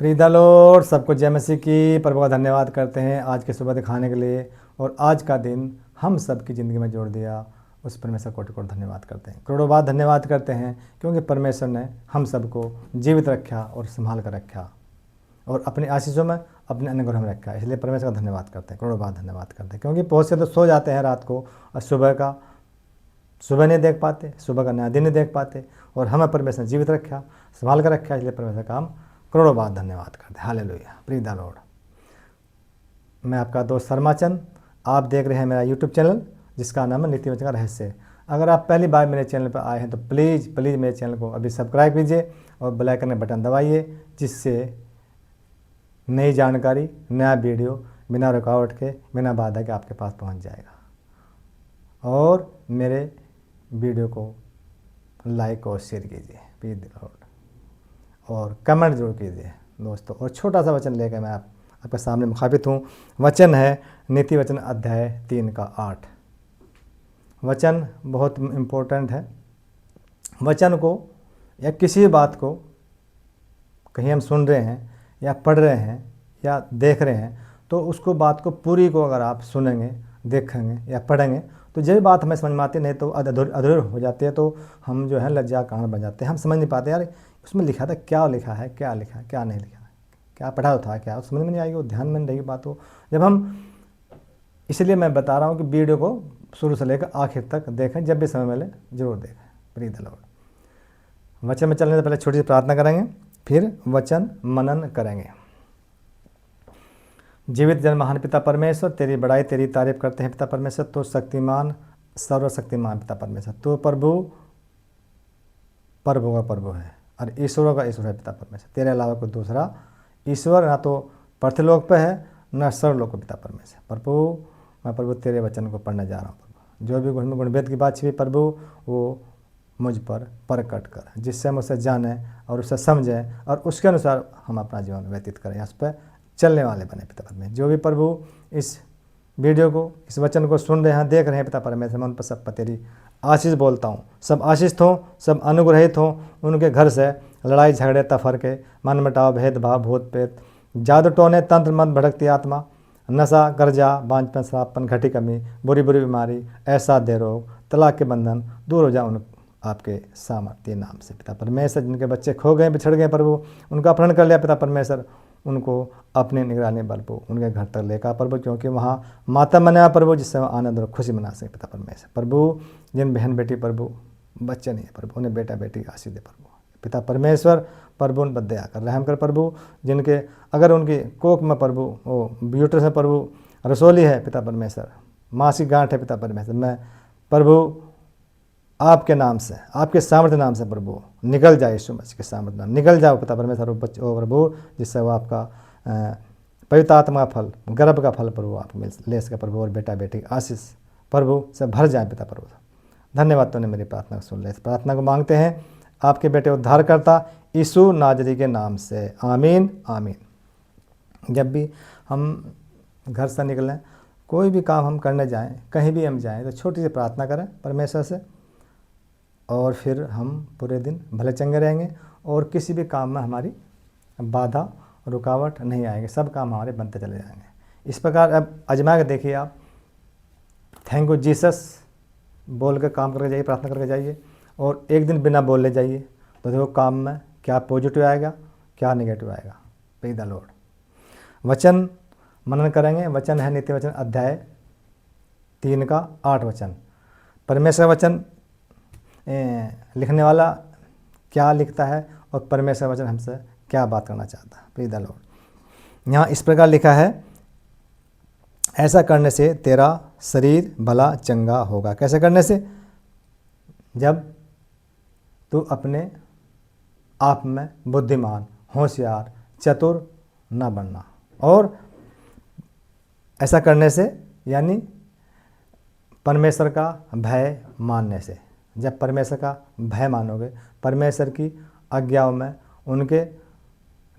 Preet the Lord, सबको जय मसीह की। प्रभु का धन्यवाद करते हैं आज की सुबह दिखाने के लिए और आज का दिन हम सब की ज़िंदगी में जोड़ दिया। उस परमेश्वर कोटि कोटि धन्यवाद करते हैं, करोड़ों बार धन्यवाद करते हैं, क्योंकि परमेश्वर ने हम सबको जीवित रखा और संभाल कर रखा और अपनी आशीषों में, अपने अनुग्रह में रखा। इसलिए परमेश्वर का धन्यवाद करते हैं, करोड़ों बार धन्यवाद करते हैं। क्योंकि बहुत से तो सो जाते हैं रात को और सुबह नहीं देख पाते, सुबह का नया दिन नहीं देख पाते, और हमें परमेश्वर ने जीवित रखा, संभाल कर रखा। इसलिए परमेश्वर का हम करोड़ों बार धन्यवाद करते हैं। Hallelujah, Preet the Lord. मैं आपका दोस्त शर्माचंद, आप देख रहे हैं मेरा यूट्यूब चैनल जिसका नाम है नीति वचन का रहस्य। अगर आप पहली बार मेरे चैनल पर आए हैं तो प्लीज़ मेरे चैनल को अभी सब्सक्राइब कीजिए और बेल आइकन का बटन दबाइए, जिससे नई जानकारी, नया वीडियो बिना रुकावट के, बिना बाधा के आपके पास पहुंच जाएगा। और मेरे वीडियो को लाइक और शेयर कीजिए प्लीज़ द लॉर्ड, और कमेंट जरूर कीजिए दोस्तों। और छोटा सा वचन लेकर मैं आपके सामने मुखातिब हूँ। वचन है नीति वचन अध्याय 3 का 8। वचन बहुत इम्पोर्टेंट है। वचन को या किसी बात को कहीं हम सुन रहे हैं या पढ़ रहे हैं या देख रहे हैं, तो उसको बात को पूरी को अगर आप सुनेंगे, देखेंगे या पढ़ेंगे तो जो बात हमें समझ में आती, नहीं तो अधूरी हो जाती है, तो हम जो है लज्जा कारण बन जाते हैं। हम समझ नहीं पाते यार उसमें लिखा था, क्या लिखा है, क्या लिखा है, क्या नहीं लिखा है, क्या पढ़ा था, क्या समझ में नहीं आएगी, वो ध्यान में नहीं रहेगी बात हो जब हम। इसलिए मैं बता रहा हूँ कि वीडियो को शुरू से लेकर आखिर तक देखें, जब भी समय मिले जरूर देखें। प्रीत द लॉर्ड। वचन में चलने से पहले छोटी सी प्रार्थना करेंगे, फिर वचन मनन करेंगे। जीवित जन महान पिता परमेश्वर, तेरी बड़ाई, तेरी तारीफ करते हैं पिता परमेश्वर। तो शक्तिमान, सर्वशक्तिमान पिता परमेश्वर, तो प्रभु का प्रभु है और ईश्वरों का ईश्वर है पिता परमेश्वर। तेरे अलावा कोई दूसरा ईश्वर ना तो पृथ्वीलोक पे है न सर्वलोक पे पिता परमेश्वर। प्रभु तेरे वचन को पढ़ने जा रहा हूँ प्रभु। जो भी गुणवेद की बात छिपी प्रभु, वो मुझ पर प्रकट कर, जिससे हम उसे जाने और उसे समझें और उसके अनुसार हम अपना जीवन व्यतीत करें, उस पर चलने वाले बने पिता परमेश्वर। जो भी प्रभु इस वीडियो को, इस वचन को सुन रहे हैं, देख रहे हैं पिता परमेश्वर, मैं उन पर सब पर तेरी आशीष बोलता हूँ। सब आशीषित हों, सब अनुग्रहित हों। उनके घर से लड़ाई झगड़े, तफरके, मन मटाव, भेदभाव, भूत प्रेत, जादू टोने, तंत्र मंत्र, भड़कती आत्मा, नशा, कर्जा, बांझपन, श्रापन, घटी कमी, बुरी बीमारी, ऐसा दे रोग, तलाक के बंधन दूर हो जाए उन आपके सामर्थ्य नाम से पिता परमेश्वर। जिनके बच्चे खो गए, बिछड़ गए प्रभु, उनका अपहरण कर लिया पिता परमेश्वर, उनको अपने निगरानी बलपो उनके घर तक लेकर प्रभु, क्योंकि वहाँ मातम मनाया प्रभु, जिससे वह आनंद और खुशी मना सके पिता परमेश्वर। प्रभु जिन बहन बेटी प्रभु बच्चे नहीं है प्रभु, उन्हें बेटा बेटी आशीष दे प्रभु पिता परमेश्वर। प्रभु उन पर दया कर, रहम कर प्रभु। जिनके अगर उनकी कोख में प्रभु, वो यूट्रस में प्रभु रसोली है पिता परमेश्वर, मासिक गांठ है पिता परमेश्वर, मैं प्रभु आपके नाम से, आपके सामर्थ्य नाम से प्रभु निकल जाए, यीशु मसीह के सामर्थ्य नाम निकल जाओ पिता परमेश्वर ओ प्रभु, जिससे वो आपका पवित्र आत्मा फल, गर्भ का फल प्रभु आप ले सके प्रभु, और बेटा बेटी आशीष प्रभु से भर जाए पिता प्रभु। धन्यवाद, तूने मेरी प्रार्थना को सुन लिया। इस प्रार्थना को मांगते हैं आपके बेटे उद्धारकर्ता यीशु नाजरी के नाम से, आमीन आमीन। जब भी हम घर से निकलें, कोई भी काम हम करने जाएं, कहीं भी हम जाएं, तो छोटी सी प्रार्थना करें परमेश्वर से, और फिर हम पूरे दिन भले चंगे रहेंगे और किसी भी काम में हमारी बाधा रुकावट नहीं आएगी, सब काम हमारे बनते चले जाएंगे। इस प्रकार अब आजमा के देखिए आप, थैंक यू जीसस बोल के काम करके जाइए, प्रार्थना करके जाइए, और एक दिन बिना बोलने जाइए, तो देखो काम में क्या पॉजिटिव आएगा, क्या नेगेटिव आएगा। प्रीत द लॉर्ड। वचन मनन करेंगे। वचन है नीति वचन अध्याय 3 का 8 वचन। परमेश्वर वचन लिखने वाला क्या लिखता है और परमेश्वर वचन हमसे क्या बात करना चाहता है। प्रीत द लॉर्ड। यहाँ इस प्रकार लिखा है, ऐसा करने से तेरा शरीर भला चंगा होगा। कैसे करने से? जब तू अपने आप में बुद्धिमान, होशियार, चतुर ना बनना। और ऐसा करने से यानी परमेश्वर का भय मानने से। जब परमेश्वर का भय मानोगे, परमेश्वर की आज्ञाओं में, उनके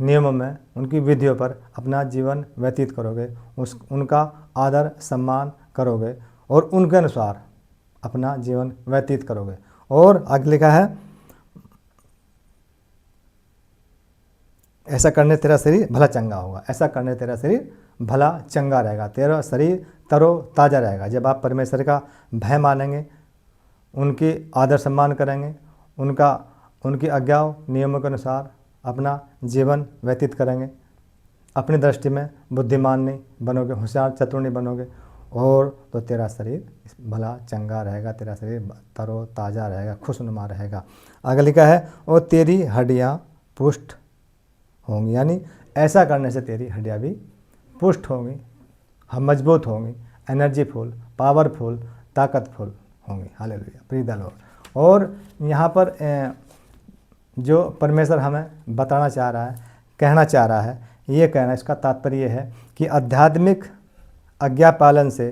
नियमों में, उनकी विधियों पर अपना जीवन व्यतीत करोगे, उनका आदर सम्मान करोगे और उनके अनुसार अपना जीवन व्यतीत करोगे। और आगे लिखा है, ऐसा करने तेरा शरीर भला चंगा होगा, ऐसा करने तेरा शरीर भला चंगा रहेगा, तेरा शरीर तरो ताज़ा रहेगा। जब आप परमेश्वर का भय मानेंगे, उनकी आदर सम्मान करेंगे, उनकी आज्ञाओं नियमों के अनुसार अपना जीवन व्यतीत करेंगे, अपनी दृष्टि में बुद्धिमान नहीं बनोगे, होशियार चतुर नहीं बनोगे, और तो तेरा शरीर भला चंगा रहेगा, तेरा शरीर तरो ताज़ा रहेगा, खुशनुमा रहेगा। आगे लिखा है और तेरी हड्डियाँ पुष्ट होंगी, यानी ऐसा करने से तेरी हड्डियाँ भी पुष्ट होंगी, हम मजबूत होंगी, एनर्जीफुल, पावरफुल, ताकतफुल होंगी। Hallelujah, praise the Lord. और यहाँ पर जो परमेश्वर हमें बताना चाह रहा है, कहना चाह रहा है, ये कहना, इसका तात्पर्य है कि आध्यात्मिक आज्ञा पालन से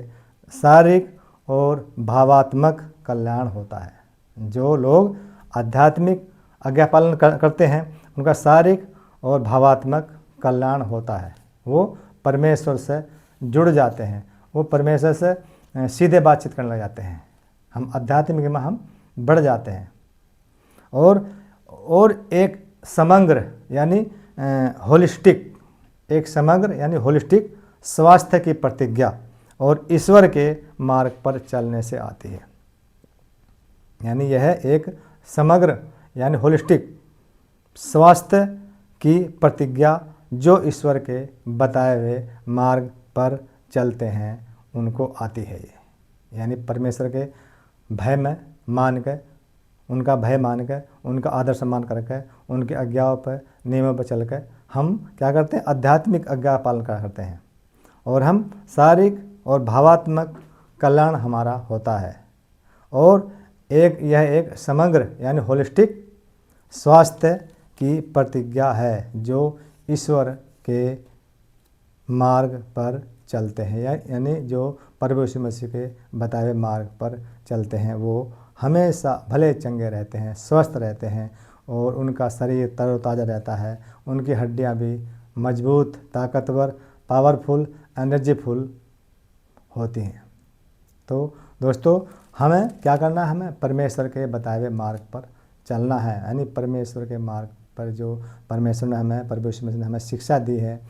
शारीरिक और भावात्मक कल्याण होता है। जो लोग आध्यात्मिक आज्ञा पालन करते हैं उनका शारीरिक और भावात्मक कल्याण होता है। वो परमेश्वर से जुड़ जाते हैं, वो परमेश्वर से सीधे बातचीत करने लग जाते हैं, हम आध्यात्मिक में हम बढ़ जाते हैं। और एक समग्र यानी होलिस्टिक, एक समग्र यानी होलिस्टिक स्वास्थ्य की प्रतिज्ञा और ईश्वर के मार्ग पर चलने से आती है। यानी यह एक समग्र यानी होलिस्टिक स्वास्थ्य की प्रतिज्ञा जो ईश्वर के बताए हुए मार्ग पर चलते हैं उनको आती है। ये यानी परमेश्वर के भय में मान के, उनका भय मान के, उनका आदर सम्मान करके, उनकी आज्ञाओं पर नियमों पर चल के हम क्या करते हैं, आध्यात्मिक आज्ञा पालन करते हैं, और हम शारीरिक और भावात्मक कल्याण हमारा होता है। और यह एक समग्र यानी होलिस्टिक स्वास्थ्य की प्रतिज्ञा है जो ईश्वर के मार्ग पर चलते हैं, यानी जो प्रभु यीशु मसीह के बताए हुए मार्ग पर चलते हैं वो हमेशा भले चंगे रहते हैं, स्वस्थ रहते हैं, और उनका शरीर तरोताज़ा रहता है, उनकी हड्डियां भी मजबूत, ताकतवर, पावरफुल, एनर्जीफुल होती हैं। तो दोस्तों, हमें क्या करना है, हमें परमेश्वर के बताए हुए मार्ग पर चलना है। यानी परमेश्वर के मार्ग पर जो परमेश्वर ने हमें, प्रभु यीशु मसीह ने हमें शिक्षा दी है,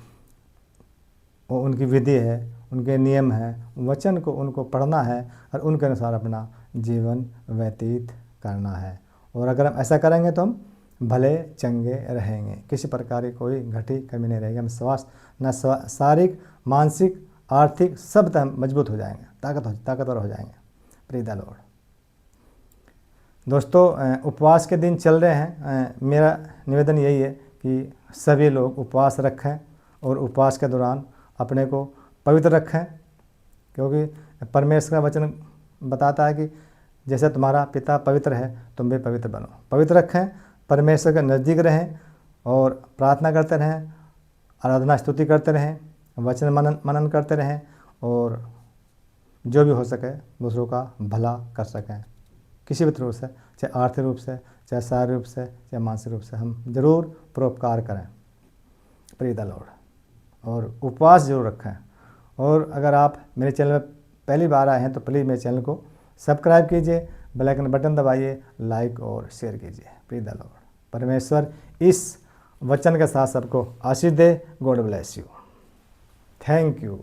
वो उनकी विधि है, उनके नियम हैं, वचन को उनको पढ़ना है और उनके अनुसार अपना जीवन व्यतीत करना है। और अगर हम ऐसा करेंगे तो हम भले चंगे रहेंगे, किसी प्रकार की कोई घटी कमी नहीं रहेगी। हम स्वास्थ्य न शारीरिक, मानसिक, आर्थिक सब हम मजबूत हो जाएंगे, ताकतवर हो जाएंगे। Praise the Lord. दोस्तों, उपवास के दिन चल रहे हैं, मेरा निवेदन यही है कि सभी लोग उपवास रखें और उपवास के दौरान अपने को पवित्र रखें, क्योंकि परमेश्वर का वचन बताता है कि जैसे तुम्हारा पिता पवित्र है तुम भी पवित्र बनो। पवित्र रखें, परमेश्वर के नज़दीक रहें और प्रार्थना करते रहें, आराधना स्तुति करते रहें, वचन मनन करते रहें, और जो भी हो सके दूसरों का भला कर सकें, किसी भी रूप से, चाहे आर्थिक रूप से, चाहे शारीरिक रूप से, चाहे मानसिक रूप से, हम जरूर परोपकार करें। Praise the Lord. और उपवास जरूर रखें। और अगर आप मेरे चैनल में पहली बार आए हैं तो प्लीज़ मेरे चैनल को सब्सक्राइब कीजिए, बेल आइकन बटन दबाइए, लाइक और शेयर कीजिए। Praise the Lord. परमेश्वर इस वचन के साथ सबको आशीष दे। God bless you. Thank you.